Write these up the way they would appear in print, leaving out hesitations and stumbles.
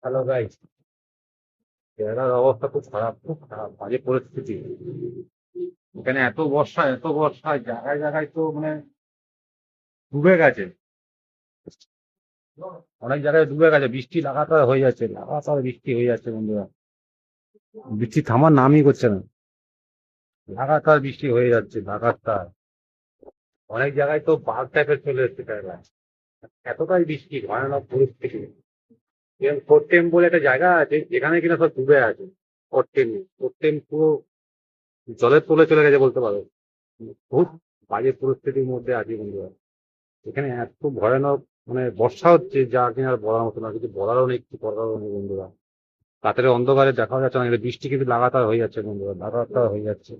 Hello guys, কেরালার অবস্থা খুব খারাপ, খুব খারাপ, বাজে পরিস্থিতি। এখানে এত বর্ষা জায়গায় জায়গায় তো মানে ডুবে গেছে। অনেক জায়গায় ডুবে গেছে, বৃষ্টি লাগাতার হয়ে যাচ্ছে, লাগাতার বৃষ্টি হয়ে যাচ্ছে বন্ধুরা। বৃষ্টি থামার নামই করছে না, লাগাতার বৃষ্টি হয়ে যাচ্ছে লাগাতার। অনেক জায়গায় তো বাঘ টাইপের চলে এসছে কেরালায়, এতটাই বৃষ্টি, ভয়ানক পরিস্থিতি। কোট্টেম বলে একটা জায়গা আছে যেখানে কিনা সব ডুবে আছে। কোট্টেম, কোট্টেম পুরো জলের তলে চলে গেছে বলতে পারো। খুব বাজে পরিস্থিতির মধ্যে আছি বন্ধুরা। এখানে এত ভয়ানক মানে বর্ষা হচ্ছে যা কিনা আর বলার মতো না, কিছু বলারও নেই, কিছু করারও নেই বন্ধুরা। রাতের অন্ধকারে দেখা যাচ্ছে না, কিন্তু বৃষ্টি কিন্তু লাগাতার হয়ে যাচ্ছে বন্ধুরা, লাগাতার হয়ে যাচ্ছে,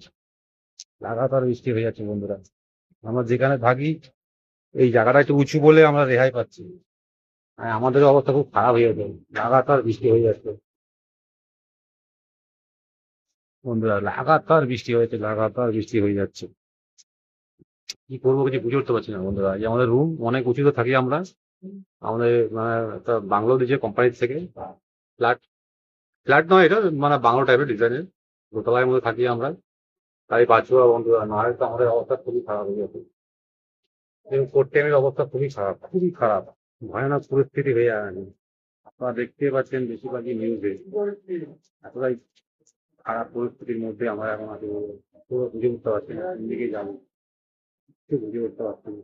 লাগাতার বৃষ্টি হয়ে যাচ্ছে বন্ধুরা। আমরা যেখানে থাকি এই জায়গাটা একটু উঁচু বলে আমরা রেহাই পাচ্ছি, আর আমাদের অবস্থা খুব খারাপ হয়ে যাচ্ছে, লাগাতার বৃষ্টি হয়ে যাচ্ছে বন্ধুরা, লাগাতার বৃষ্টি হয়েছে, লাগাতার বৃষ্টি হয়ে যাচ্ছে। কি করবো কিছু বুঝে উঠতে পারছি না বন্ধুরা। এই আমাদের রুম অনেক উঁচুতে থাকি আমরা, আমাদের মানে একটা বাংলো দিয়েছে কোম্পানি থেকে। ফ্ল্যাট, ফ্ল্যাট নয় এটা, মানে বাংলো টাইপের ডিজাইনের। দোতলার মধ্যে থাকি আমরা। তাই বাঁচুয়া বন্ধুরা, নাহলে তো আমাদের অবস্থা খুবই খারাপ হয়ে যেত। এবং ফোর টাইমের অবস্থা খুবই খারাপ, খুবই খারাপ, ভয়ানক পরিস্থিতি হয়ে যাবে। আপনারা দেখতে পাচ্ছেন বেশিরভাগই নিউজে, এতটাই খারাপ পরিস্থিতির মধ্যে আমরা এখন আছি। পুরো বুঝে উঠতে পারছি না কোন দিকে যাবো, কিছু বুঝে উঠতে পারছি না।